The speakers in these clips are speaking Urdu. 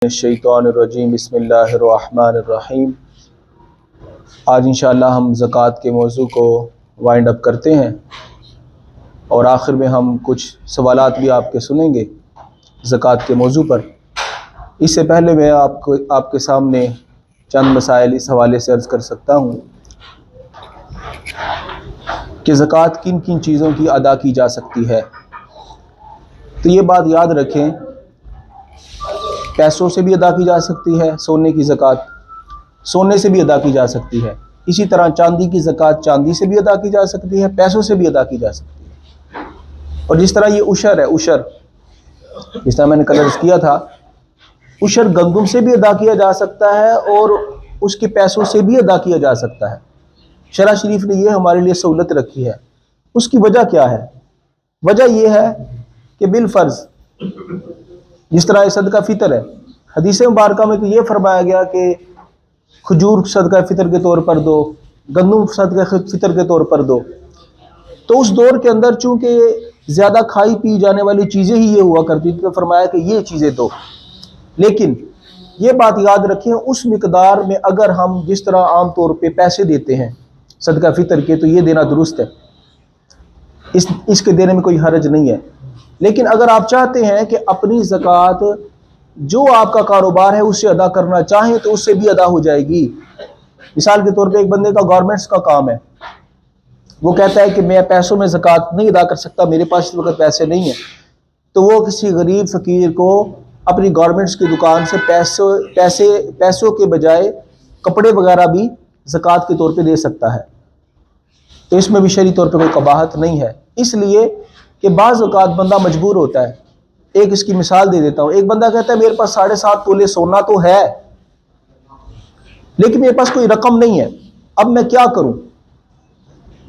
الشیطان الرجیم بسم اللہ الرحمن الرحیم۔ آج انشاءاللہ ہم زکوٰۃ کے موضوع کو وائنڈ اپ کرتے ہیں اور آخر میں ہم کچھ سوالات بھی آپ کے سنیں گے زکوٰۃ کے موضوع پر۔ اس سے پہلے میں آپ کے سامنے چند مسائل اس حوالے سے عرض کر سکتا ہوں کہ زکوٰۃ کن کن چیزوں کی ادا کی جا سکتی ہے۔ تو یہ بات یاد رکھیں، پیسوں سے بھی ادا کی جا سکتی ہے سونے کی زکوٰۃ، سونے سے بھی ادا کی جا سکتی ہے۔ اسی طرح چاندی کی زکوٰۃ چاندی سے بھی ادا کی جا سکتی ہے، پیسوں سے بھی ادا کی جا سکتی ہے۔ اور جس طرح یہ عشر ہے، عشر جس طرح میں نے کل عرض کیا تھا، عشر گندم سے بھی ادا کیا جا سکتا ہے اور اس کے پیسوں سے بھی ادا کیا جا سکتا ہے۔ شرع شریف نے یہ ہمارے لیے سہولت رکھی ہے۔ اس کی وجہ کیا ہے؟ وجہ یہ ہے کہ بالفرض جس طرح صدقہ فطر ہے، حدیث مبارکہ میں تو یہ فرمایا گیا کہ کھجور صدقہ فطر کے طور پر دو، گندم صدقہ فطر کے طور پر دو۔ تو اس دور کے اندر چونکہ زیادہ کھائی پی جانے والی چیزیں ہی یہ ہوا کرتی تھی، تو فرمایا کہ یہ چیزیں دو۔ لیکن یہ بات یاد رکھیں، اس مقدار میں اگر ہم جس طرح عام طور پہ پیسے دیتے ہیں صدقہ فطر کے، تو یہ دینا درست ہے، اس کے دینے میں کوئی حرج نہیں ہے۔ لیکن اگر آپ چاہتے ہیں کہ اپنی زکوٰۃ جو آپ کا کاروبار ہے اس سے ادا کرنا چاہیں تو اس سے بھی ادا ہو جائے گی۔ مثال کے طور پہ ایک بندے کا گورنمنٹس کا کام ہے، وہ کہتا ہے کہ میں پیسوں میں زکوٰۃ نہیں ادا کر سکتا، میرے پاس اس وقت پیسے نہیں ہیں، تو وہ کسی غریب فقیر کو اپنی گورنمنٹس کی دکان سے پیسوں کے بجائے کپڑے وغیرہ بھی زکوٰۃ کے طور پہ دے سکتا ہے۔ تو اس میں بھی شرعی طور پہ کوئی قباحت نہیں ہے، اس لیے کہ بعض اوقات بندہ مجبور ہوتا ہے۔ ایک اس کی مثال دے دیتا ہوں، ایک بندہ کہتا ہے میرے پاس 7.5 تولے سونا تو ہے لیکن میرے پاس کوئی رقم نہیں ہے، اب میں کیا کروں؟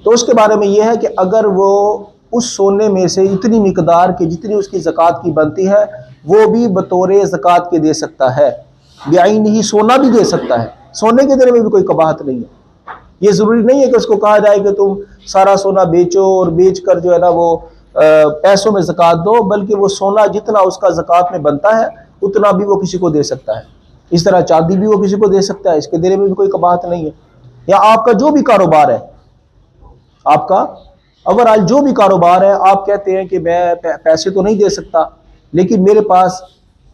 تو اس کے بارے میں یہ ہے کہ اگر وہ اس سونے میں سے اتنی مقدار کی جتنی اس کی زکوٰۃ کی بنتی ہے وہ بھی بطور زکوٰۃ کے دے سکتا ہے، بعین ہی سونا بھی دے سکتا ہے، سونے کے دینے میں بھی کوئی قباحت نہیں ہے۔ یہ ضروری نہیں ہے کہ اس کو کہا جائے کہ تم سارا سونا بیچو اور بیچ کر جو ہے نا وہ پیسوں میں زکوٰۃ دو، بلکہ وہ سونا جتنا اس کا زکوٰۃ میں بنتا ہے اتنا بھی وہ کسی کو دے سکتا ہے۔ اس طرح چاندی بھی وہ کسی کو دے سکتا ہے، اس کے دینے میں بھی کوئی قباحت نہیں ہے۔ یا آپ کا جو بھی کاروبار ہے، آپ کا اوورآل جو بھی کاروبار ہے، آپ کہتے ہیں کہ میں پیسے تو نہیں دے سکتا لیکن میرے پاس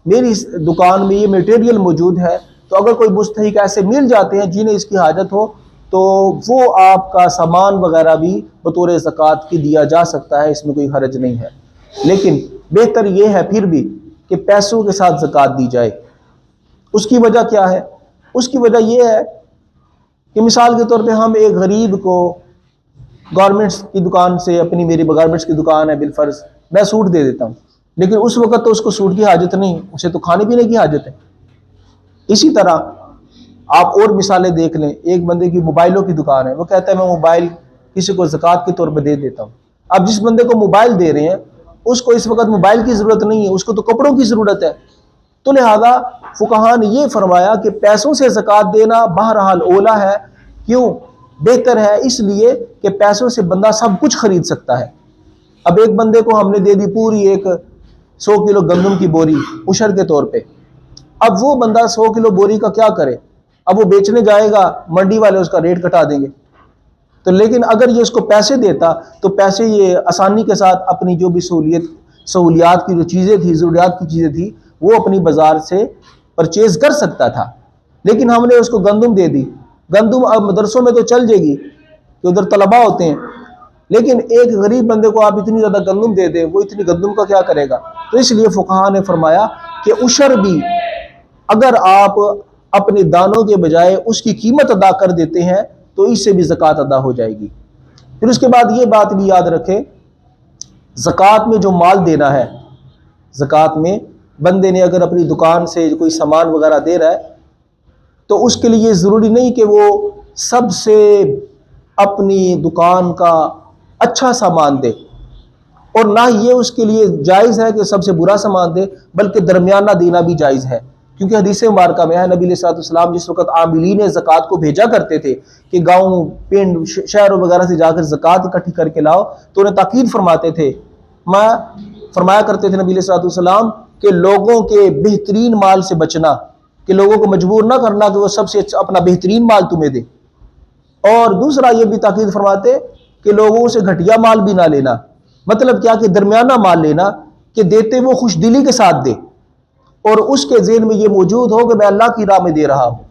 میری دکان میں یہ میٹیریل موجود ہے، تو اگر کوئی مستحق ایسے مل جاتے ہیں جنہیں اس کی حاجت ہو تو وہ آپ کا سامان وغیرہ بھی بطور زکوٰۃ کی دیا جا سکتا ہے، اس میں کوئی حرج نہیں ہے۔ لیکن بہتر یہ ہے پھر بھی کہ پیسوں کے ساتھ زکوٰۃ دی جائے۔ اس کی وجہ کیا ہے؟ اس کی وجہ یہ ہے کہ مثال کے طور پہ ہم ایک غریب کو گارمنٹس کی دکان سے، میری گارمنٹس کی دکان ہے بالفرض، میں سوٹ دے دیتا ہوں، لیکن اس وقت تو اس کو سوٹ کی حاجت نہیں، اسے تو کھانے پینے کی حاجت ہے۔ اسی طرح آپ اور مثالیں دیکھ لیں، ایک بندے کی موبائلوں کی دکان ہے، وہ کہتا ہے میں موبائل کسی کو زکوٰۃ کے طور پہ دے دیتا ہوں۔ اب جس بندے کو موبائل دے رہے ہیں اس کو اس وقت موبائل کی ضرورت نہیں ہے، اس کو تو کپڑوں کی ضرورت ہے، تو لہذا فقہاء نے یہ فرمایا کہ پیسوں سے زکوٰۃ دینا بہرحال اولا ہے۔ کیوں بہتر ہے؟ اس لیے کہ پیسوں سے بندہ سب کچھ خرید سکتا ہے۔ اب ایک بندے کو ہم نے دے دی پوری ایک 100 کلو گندم کی بوری عشر کے طور پہ، اب وہ بندہ 100 کلو بوری کا کیا کرے؟ اب وہ بیچنے جائے گا، منڈی والے اس کا ریٹ کٹا دیں گے۔ تو لیکن اگر یہ اس کو پیسے دیتا تو پیسے یہ آسانی کے ساتھ اپنی جو بھی سہولیات کی جو چیزیں تھی، ضروریات کی چیزیں تھی، وہ اپنی بازار سے پرچیز کر سکتا تھا۔ لیکن ہم نے اس کو گندم دے دی، گندم اب مدرسوں میں تو چل جائے گی کہ ادھر طلباء ہوتے ہیں، لیکن ایک غریب بندے کو آپ اتنی زیادہ گندم دے دیں، وہ اتنی گندم کا کیا کرے گا؟ تو اس لیے فقہاء نے فرمایا کہ عشر بھی اگر آپ اپنے دانوں کے بجائے اس کی قیمت ادا کر دیتے ہیں تو اس سے بھی زکوٰۃ ادا ہو جائے گی۔ پھر اس کے بعد یہ بات بھی یاد رکھیں، زکوٰۃ میں جو مال دینا ہے، زکوٰۃ میں بندے نے اگر اپنی دکان سے کوئی سامان وغیرہ دے رہا ہے تو اس کے لیے ضروری نہیں کہ وہ سب سے اپنی دکان کا اچھا سامان دے، اور نہ یہ اس کے لیے جائز ہے کہ سب سے برا سامان دے، بلکہ درمیانہ دینا بھی جائز ہے۔ کیونکہ حدیث مبارکہ میں ہے نبی علیہ الصلوۃ والسلام جس وقت عاملین زکوٰۃ کو بھیجا کرتے تھے کہ گاؤں پنڈ شہروں وغیرہ سے جا کر زکوٰۃ اکٹھی کر کے لاؤ، تو انہیں تاکید فرمایا کرتے تھے نبی علیہ الصلوۃ والسلام کہ لوگوں کے بہترین مال سے بچنا، کہ لوگوں کو مجبور نہ کرنا کہ وہ سب سے اپنا بہترین مال تمہیں دے۔ اور دوسرا یہ بھی تاکید فرماتے کہ لوگوں سے گھٹیا مال بھی نہ لینا، مطلب کیا کہ درمیانہ مال لینا، کہ دیتے وہ خوش دلی کے ساتھ دے اور اس کے ذہن میں یہ موجود ہو کہ میں اللہ کی راہ میں دے رہا ہوں،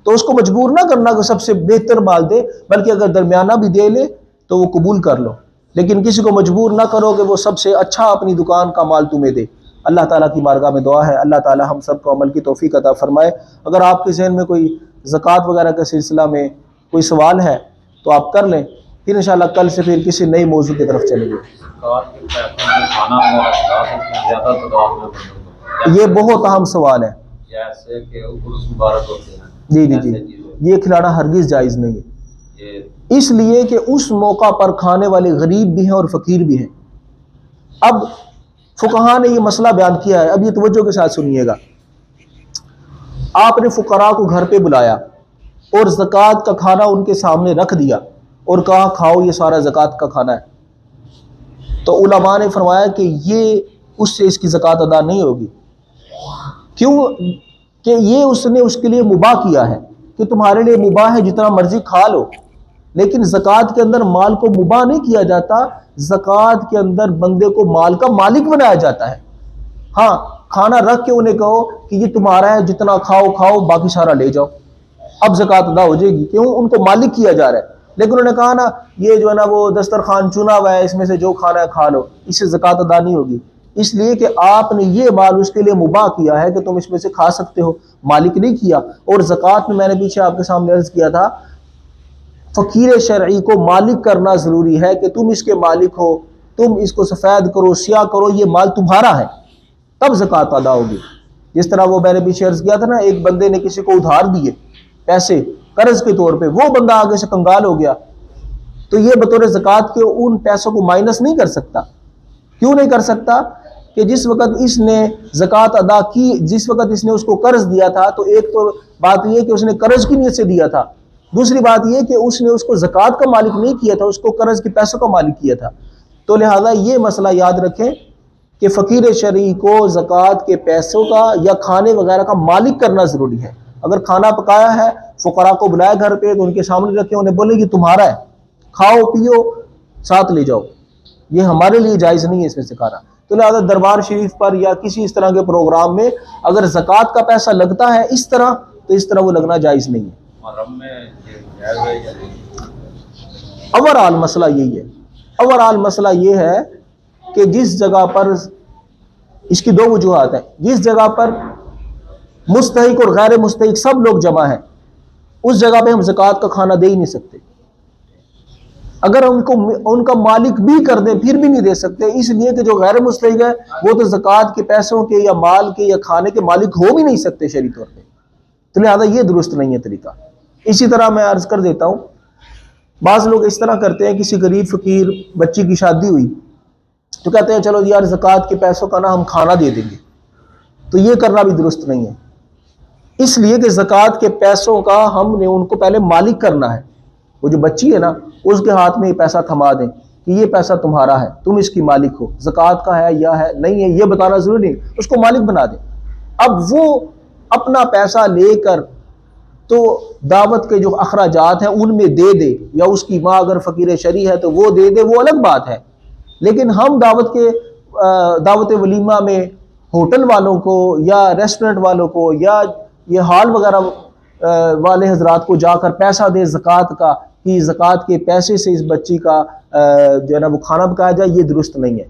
تو اس کو مجبور نہ کرنا کہ سب سے بہتر مال دے، بلکہ اگر درمیانہ بھی دے لے تو وہ قبول کر لو، لیکن کسی کو مجبور نہ کرو کہ وہ سب سے اچھا اپنی دکان کا مال تمہیں دے۔ اللہ تعالیٰ کی بارگاہ میں دعا ہے اللہ تعالیٰ ہم سب کو عمل کی توفیق عطا فرمائے۔ اگر آپ کے ذہن میں کوئی زکوٰۃ وغیرہ کے سلسلہ میں کوئی سوال ہے تو آپ کر لیں، پھر انشاءاللہ کل سے پھر کسی نئی موضوع کی طرف چلیں گے۔ یہ بہت اہم سوال ہے۔ جی جی جی، یہ کھلانا ہرگز جائز نہیں ہے، اس لیے کہ اس موقع پر کھانے والے غریب بھی ہیں اور فقیر بھی ہیں۔ اب فقہا نے یہ مسئلہ بیان کیا ہے، اب یہ توجہ کے ساتھ سنیے گا۔ آپ نے فقراء کو گھر پہ بلایا اور زکوٰۃ کا کھانا ان کے سامنے رکھ دیا اور کہا کھاؤ یہ سارا زکوٰۃ کا کھانا ہے، تو علماء نے فرمایا کہ یہ اس سے اس کی زکوٰۃ ادا نہیں ہوگی۔ کیوں کہ یہ اس نے اس کے لیے مباح کیا ہے، کہ تمہارے لیے مباح ہے جتنا مرضی کھا لو، لیکن زکوٰۃ کے اندر مال کو مباح نہیں کیا جاتا، زکوٰۃ کے اندر بندے کو مال کا مالک بنایا جاتا ہے۔ ہاں کھانا رکھ کے انہیں کہو کہ یہ تمہارا ہے، جتنا کھاؤ کھاؤ باقی سارا لے جاؤ، اب زکوٰۃ ادا ہو جائے گی، کیوں ان کو مالک کیا جا رہا ہے۔ لیکن انہوں نے کہا نا یہ جو ہے نا وہ دسترخوان چنا ہوا ہے، اس میں سے جو کھانا ہے کھا لو، اس سے زکوٰۃ ادا نہیں ہوگی، اس لیے کہ آپ نے یہ مال اس کے لیے مباح کیا ہے کہ تم اس میں سے کھا سکتے ہو، مالک نہیں کیا۔ اور زکوٰۃ میں نے پیچھے آپ کے سامنے عرض کیا تھا، فقیر شرعی کو مالک کرنا ضروری ہے، کہ تم اس کے مالک ہو، تم اس کو سفید کرو سیاہ کرو، یہ مال تمہارا ہے، تب زکوٰۃ ادا ہوگی۔ جس طرح وہ میں نے پیچھے عرض کیا تھا نا، ایک بندے نے کسی کو ادھار دیے پیسے قرض کے طور پہ، وہ بندہ آگے سے کنگال ہو گیا، تو یہ بطور زکوٰۃ کے ان پیسوں کو مائنس نہیں کر سکتا۔ کیوں نہیں کر سکتا؟ کہ جس وقت اس نے زکوٰۃ ادا کی، جس وقت اس نے اس کو قرض دیا تھا، تو ایک تو بات یہ کہ اس نے قرض کی نیت سے دیا تھا، دوسری بات یہ کہ اس نے اس کو زکوٰۃ کا مالک نہیں کیا تھا، اس کو قرض کے پیسوں کا مالک کیا تھا۔ تو لہذا یہ مسئلہ یاد رکھیں کہ فقیر شرعی کو زکوٰۃ کے پیسوں کا یا کھانے وغیرہ کا مالک کرنا ضروری ہے۔ اگر کھانا پکایا ہے، فقراء کو بلایا گھر پہ، تو ان کے سامنے رکھے، انہیں بولے کہ تمہارا ہے، کھاؤ پیو ساتھ لے جاؤ، یہ ہمارے لیے جائز نہیں ہے اس میں سے کھانا۔ تو لہذا دربار شریف پر یا کسی اس طرح کے پروگرام میں اگر زکوٰۃ کا پیسہ لگتا ہے اس طرح، تو اس طرح وہ لگنا جائز نہیں ہے۔ اوورآل مسئلہ یہی ہے، اوورآل مسئلہ یہ ہے کہ جس جگہ پر، اس کی دو وجوہات ہیں، جس جگہ پر مستحق اور غیر مستحق سب لوگ جمع ہیں، اس جگہ پہ ہم زکوٰۃ کا کھانا دے ہی نہیں سکتے۔ اگر ان کا مالک بھی کر دیں پھر بھی نہیں دے سکتے، اس لیے کہ جو غیر مستحق ہے وہ تو زکوٰۃ کے پیسوں کے یا مال کے یا کھانے کے مالک ہو بھی نہیں سکتے شرعی طور پہ، تو لہٰذا یہ درست نہیں ہے طریقہ۔ اسی طرح میں عرض کر دیتا ہوں، بعض لوگ اس طرح کرتے ہیں، کسی غریب فقیر بچی کی شادی ہوئی تو کہتے ہیں چلو یار زکوٰۃ کے پیسوں کا نا ہم کھانا دے دیں گے، تو یہ کرنا بھی درست نہیں ہے، اس لیے کہ زکوٰۃ کے پیسوں کا ہم نے ان کو پہلے مالک کرنا ہے۔ وہ جو بچی ہے نا، اس کے ہاتھ میں یہ پیسہ تھما دیں کہ یہ پیسہ تمہارا ہے، تم اس کی مالک ہو، زکوٰۃ کا ہے یا ہے نہیں ہے یہ بتانا ضروری نہیں، اس کو مالک بنا دیں۔ اب وہ اپنا پیسہ لے کر تو دعوت کے جو اخراجات ہیں ان میں دے دے، یا اس کی ماں اگر فقیر شرعی ہے تو وہ دے دے، وہ الگ بات ہے، لیکن ہم دعوت ولیمہ میں ہوٹل والوں کو یا ریسٹورنٹ والوں کو یا یہ ہال وغیرہ والے حضرات کو جا کر پیسہ دے زکوٰۃ کا، کہ زکوٰۃ کے پیسے سے اس بچی کا جو ہے نا وہ کھانا پکایا جائے، یہ درست نہیں ہے،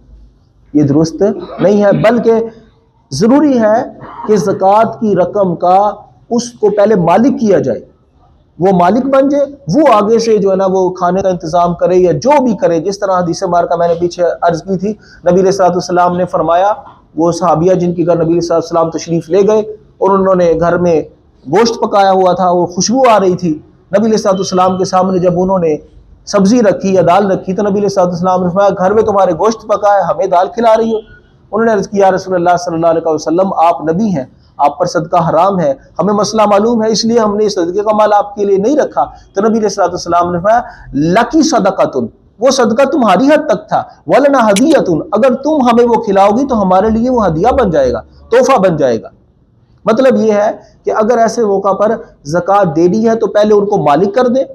یہ درست نہیں ہے، بلکہ ضروری ہے کہ زکوٰۃ کی رقم کا اس کو پہلے مالک کیا جائے، وہ مالک بن جائے، وہ آگے سے جو ہے نا وہ کھانے کا انتظام کرے یا جو بھی کرے۔ جس طرح حدیث مبارکہ میں نے پیچھے عرض کی تھی، نبی علیہ الصلوۃ والسلام نے فرمایا، وہ صحابیہ جن کے گھر نبی علیہ الصلوۃ والسلام تشریف لے گئے اور انہوں نے گھر میں گوشت پکایا ہوا تھا، وہ خوشبو آ رہی تھی، نبی علیہ الصلوۃ والسلام کے سامنے جب انہوں نے سبزی رکھی یا دال رکھی تو نبی علیہ الصلوۃ والسلام نے فرمایا گھر میں تمہارے گوشت پکا ہے، ہمیں دال کھلا رہی ہو؟ انہوں نے عرض کیا رسول اللہ صلی اللہ علیہ وسلم آپ نبی ہیں، آپ پر صدقہ حرام ہے، ہمیں مسئلہ معلوم ہے، اس لیے ہم نے صدقے کا مال آپ کے لیے نہیں رکھا۔ تو نبی علیہ الصلوۃ والسلام نے فرمایا لکی صدقۃ، وہ صدقہ تمہاری حد تک تھا، وَلَنَا هَدِيَّةٌ، اگر تم ہمیں وہ کھلاؤ گی تو ہمارے لیے وہ ہدیہ بن جائے گا، تحفہ بن جائے گا۔ مطلب یہ ہے کہ اگر ایسے موقع پر زکوٰۃ دینی ہے تو پہلے ان کو مالک کر دیں،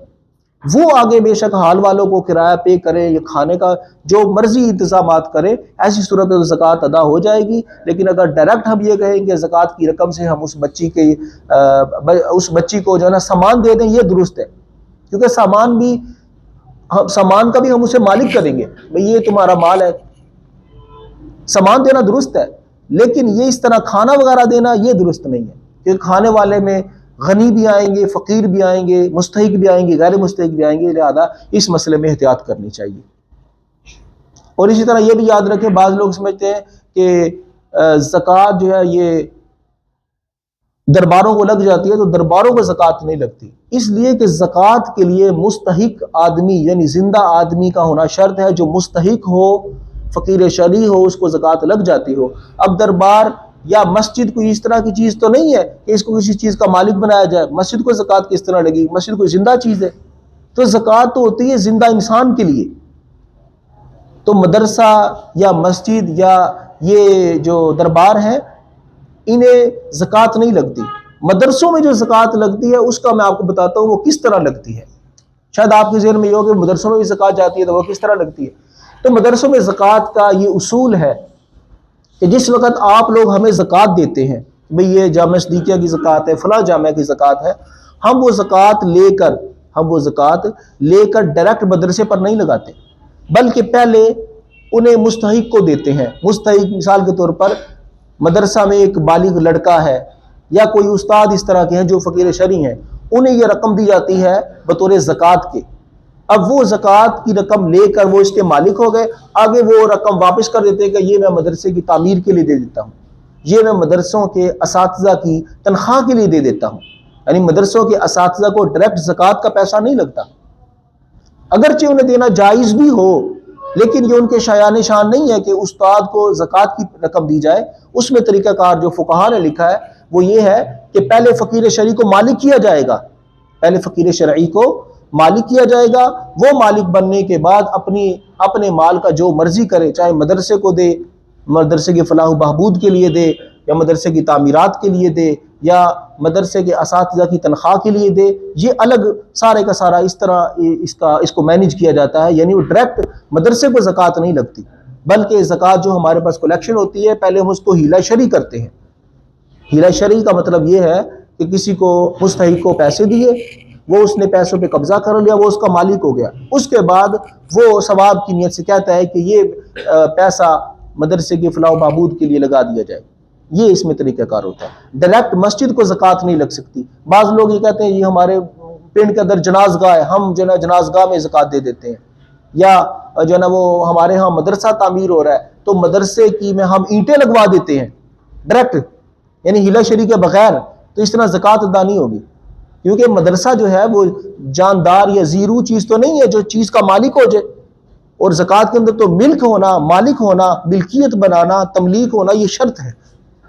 وہ آگے بے شک حال والوں کو کرایہ پے کرے یا کھانے کا جو مرضی انتظامات کرے، ایسی صورت میں زکوٰۃ ادا ہو جائے گی۔ لیکن اگر ڈائریکٹ ہم یہ کہیں کہ زکوٰۃ کی رقم سے ہم اس بچی کو جو ہے نا سامان دے دیں، یہ درست ہے، کیونکہ سامان کا بھی ہم اسے مالک کریں گے، بھئی یہ تمہارا مال ہے، سامان دینا درست ہے، لیکن یہ اس طرح کھانا وغیرہ دینا یہ درست نہیں ہے، کیونکہ کھانے والے میں غنی بھی آئیں گے، فقیر بھی آئیں گے، مستحق بھی آئیں گے، غیر مستحق بھی آئیں گے، لہذا اس مسئلے میں احتیاط کرنی چاہیے۔ اور اسی طرح یہ بھی یاد رکھیں، بعض لوگ سمجھتے ہیں کہ زکوٰۃ جو ہے یہ درباروں کو لگ جاتی ہے، تو درباروں کو زکوٰۃ نہیں لگتی، اس لیے کہ زکوٰۃ کے لیے مستحق آدمی یعنی زندہ آدمی کا ہونا شرط ہے، جو مستحق ہو، فقیر شرعی ہو، اس کو زکوٰۃ لگ جاتی ہو۔ اب دربار یا مسجد کوئی اس طرح کی چیز تو نہیں ہے کہ اس کو کسی چیز کا مالک بنایا جائے، مسجد کو زکوٰۃ کس طرح لگی؟ مسجد کوئی زندہ چیز ہے، تو زکوٰۃ تو ہوتی ہے زندہ انسان کے لیے۔ تو مدرسہ یا مسجد یا یہ جو دربار ہیں انہیں زکوٰۃ نہیں لگتی۔ مدرسوں میں جو زکوٰۃ لگتی ہے اس کا میں آپ کو بتاتا ہوں وہ کس طرح لگتی ہے۔ شاید آپ کے ذہن میں یہ ہو کہ مدرسوں میں بھی زکوٰۃ جاتی ہے تو وہ کس طرح لگتی ہے۔ تو مدرسوں میں زکوٰۃ کا یہ اصول ہے کہ جس وقت آپ لوگ ہمیں زکوٰۃ دیتے ہیں، بھئی یہ جامعہ صدیقیہ کی زکوٰۃ ہے، فلاں جامعہ کی زکوٰۃ ہے، ہم وہ زکوٰۃ لے کر ڈائریکٹ مدرسے پر نہیں لگاتے، بلکہ پہلے انہیں مستحق کو دیتے ہیں۔ مستحق مثال کے طور پر مدرسہ میں ایک بالغ لڑکا ہے یا کوئی استاد اس طرح کے ہیں جو فقیر شرعی ہیں، انہیں یہ رقم دی جاتی ہے بطور زکوٰۃ کے۔ اب وہ زکوٰۃ کی رقم لے کر وہ اس کے مالک ہو گئے، آگے وہ رقم واپس کر دیتے ہیں کہ یہ میں مدرسے کی تعمیر کے لیے دے دیتا ہوں، یہ میں مدرسوں کے اساتذہ کی تنخواہ کے لیے دے دیتا ہوں۔ یعنی مدرسوں کے اساتذہ کو ڈائریکٹ زکوٰۃ کا پیسہ نہیں لگتا، اگرچہ انہیں دینا جائز بھی ہو، لیکن یہ ان کے شایان شان نہیں ہے کہ استاد کو زکوٰۃ کی رقم دی جائے۔ اس میں طریقہ کار جو فقہا نے لکھا ہے وہ یہ ہے کہ پہلے فقیر شرعی کو مالک کیا جائے گا، پہلے فقیر شرعی کو مالک کیا جائے گا، وہ مالک بننے کے بعد اپنے مال کا جو مرضی کرے، چاہے مدرسے کو دے، مدرسے کے فلاح و بہبود کے لیے دے، یا مدرسے کی تعمیرات کے لیے دے، یا مدرسے کے اساتذہ کی تنخواہ کے لیے دے، یہ الگ سارے کا سارا اس طرح اس کو مینیج کیا جاتا ہے۔ یعنی وہ ڈائریکٹ مدرسے کو زکوٰۃ نہیں لگتی، بلکہ زکوٰۃ جو ہمارے پاس کلیکشن ہوتی ہے پہلے ہم اس کو ہیلہ شرعی کرتے ہیں۔ ہیلہ شرعی کا مطلب یہ ہے کہ کسی کو مستحق کو پیسے دیے، وہ اس نے پیسوں پہ قبضہ کر لیا، وہ اس کا مالک ہو گیا، اس کے بعد وہ ثواب کی نیت سے کہتا ہے کہ یہ پیسہ مدرسے کی فلاح و بہبود کے لیے لگا دیا جائے، یہ اس میں طریقہ کار ہوتا ہے۔ ڈائریکٹ مسجد کو زکوٰۃ نہیں لگ سکتی۔ بعض لوگ یہ کہتے ہیں یہ ہمارے پنڈ کے اندر جناز گاہ ہے، ہم جو ہے نا جناز گاہ میں زکوٰۃ دے دیتے ہیں، یا جو ہے نا وہ ہمارے ہاں مدرسہ تعمیر ہو رہا ہے تو مدرسے کی میں ہم اینٹیں لگوا دیتے ہیں ڈائریکٹ، یعنی ہیلہ شرعی کے بغیر، تو اس طرح زکوٰۃ ادا نہیں ہوگی، کیونکہ مدرسہ جو ہے وہ جاندار یا زیرو چیز تو نہیں ہے جو چیز کا مالک ہو جائے، اور زکوٰۃ کے اندر تو ملک ہونا، مالک ہونا، ملکیت بنانا، تملیک ہونا یہ شرط ہے۔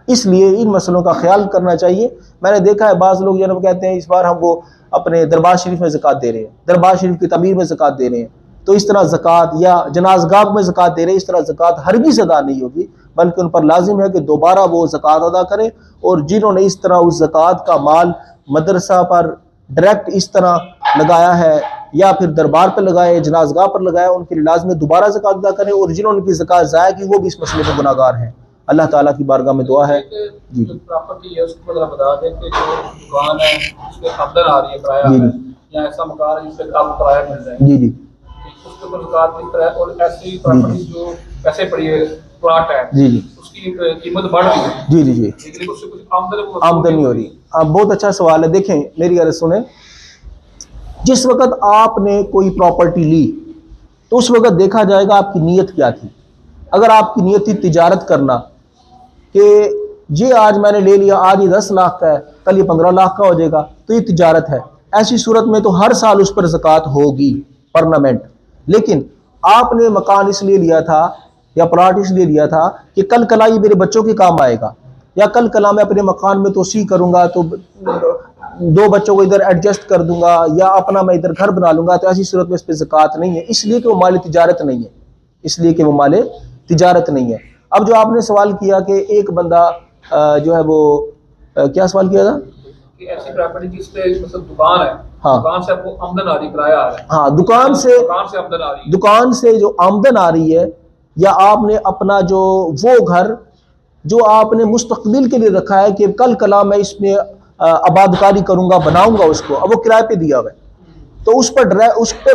اس لیے ان مسئلوں کا خیال کرنا چاہیے۔ میں نے دیکھا ہے بعض لوگ جو کہتے ہیں اس بار ہم وہ اپنے دربار شریف میں زکوٰۃ دے رہے ہیں، دربار شریف کی تعمیر میں زکوٰۃ دے رہے ہیں، تو اس طرح زکوٰۃ یا جناز گاہ میں زکوٰۃ دے رہے ہیں، اس طرح زکوٰۃ ہرگز ادا نہیں ہوگی، بلکہ ان پر لازم ہے کہ دوبارہ وہ زکوٰۃ ادا کریں۔ اور جنہوں نے اس طرح اس زکوٰۃ کا مال مدرسہ پر ڈائریکٹ اس طرح لگایا ہے یا پھر دربار پر لگایا ہے، جناز گاہ پر لگایا، ان کے لیے لازم ہے دوبارہ زکوٰۃ ادا کریں، اور جنہوں نے کی زکوٰۃ ضائع کی وہ بھی اس مسئلے میں گناہ گار ہیں۔ اللہ تعالیٰ کی بارگاہ میں دعا ہے جی جو پراپرٹی ہے اس کو ذرا بتا دیں کہ جو دکان ہے اس پہ آمدن آ رہی ہے، کرایہ آ رہا ہے، یا ایسا مکان ہے جس پہ کم کرایہ مل رہا ہے، جی اس کے اوپر زکوٰۃ کی طرح، اور ایسی پراپرٹی جو پیسے پڑی ہے پلاٹ ہے اس کی قیمت بڑھ رہی ہے لیکن اس سے کچھ آمدن نہیں ہو رہی۔ بہت اچھا سوال ہے۔ دیکھیں میری عرض سنیں، جس وقت آپ نے کوئی پراپرٹی لی تو اس وقت دیکھا جائے گا آپ کی نیت کیا تھی۔ اگر آپ کی نیت تھی تجارت کرنا کہ یہ آج میں نے لے لیا، آج یہ 10 لاکھ کا ہے، کل یہ 15 لاکھ کا ہو جائے گا، تو یہ تجارت ہے، ایسی صورت میں تو ہر سال اس پر زکوٰۃ ہوگی پرماننٹ۔ لیکن آپ نے مکان اس لیے لیا تھا یا پلاٹ اس لیے لیا تھا کہ کل کلا یہ میرے بچوں کے کام آئے گا، یا کل کلا میں اپنے مکان میں توسیع کروں گا تو 2 بچوں کو ادھر ایڈجسٹ کر دوں گا یا اپنا میں ادھر گھر بنا لوں گا تو ایسی صورت میں اس پہ زکوٰۃ نہیں ہے، اس لیے کہ وہ مال تجارت نہیں ہے، اس لیے کہ وہ مال تجارت نہیں ہے۔ اب جو آپ نے سوال کیا کہ ایک بندہ جو ہے وہ کیا سوال کیا تھا کہ ایسی پراپرٹی جس پہ مطلب دکان ہے، ہاں، دکان سے آپ کو آمدن آ رہی، کرایہ آ رہا ہے، ہاں، دکان سے آمدن آ رہی ہے، دکان سے جو آمدن آ رہی ہے، یا آپ نے اپنا جو وہ گھر جو آپ نے مستقبل کے لیے رکھا ہے کہ کل کلا میں اس میں آبادکاری کروں گا، بناؤں گا اس کو، اب وہ کرائے پہ دیا ہوا ہے تو اس پر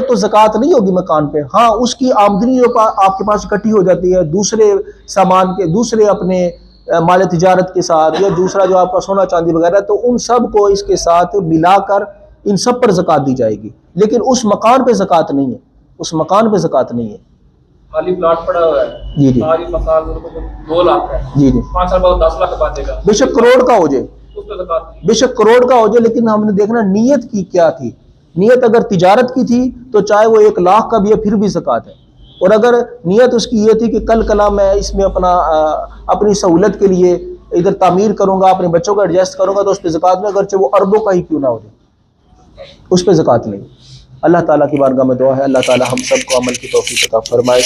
تو زکوٰۃ نہیں ہوگی مکان پہ۔ ہاں، اس کی آمدنی جو آپ کے پاس اکٹھی ہو جاتی ہے دوسرے سامان کے، دوسرے اپنے مال تجارت کے ساتھ، یا دوسرا جو آپ کا سونا چاندی وغیرہ، تو ان سب کو اس کے ساتھ ملا کر ان سب پر زکوٰۃ دی جائے گی، لیکن اس مکان پہ زکوٰۃ نہیں ہے، اس مکان پہ زکوٰۃ نہیں ہے۔ خالی پلاٹ پڑا ہوا ہے، جی جی، ساری مکان 2 لاکھ ہے، جی جی، 5 سال بعد 10 لاکھ بن جائے گا، بے شک کروڑ کا ہو جائے، اس پہ زکوٰۃ نہیں۔ بے شک کروڑ کا ہو جائے، لیکن ہم نے دیکھنا نیت کی کیا تھی۔ نیت اگر تجارت کی تھی تو چاہے وہ 1 لاکھ کا بھی ہے پھر بھی زکوٰۃ ہے، اور اگر نیت اس کی یہ تھی کہ کل کلا میں اس میں اپنی سہولت کے لیے ادھر تعمیر کروں گا، اپنے بچوں کو ایڈجسٹ کروں گا، تو اس پہ زکوٰۃ میں اگرچہ وہ اربوں کا ہی کیوں نہ ہو جائے، اس پہ زکوٰۃ نہیں۔ اللہ تعالیٰ کی بارگاہ میں دعا ہے اللہ تعالیٰ ہم سب کو عمل کی توفیق عطا فرمائے۔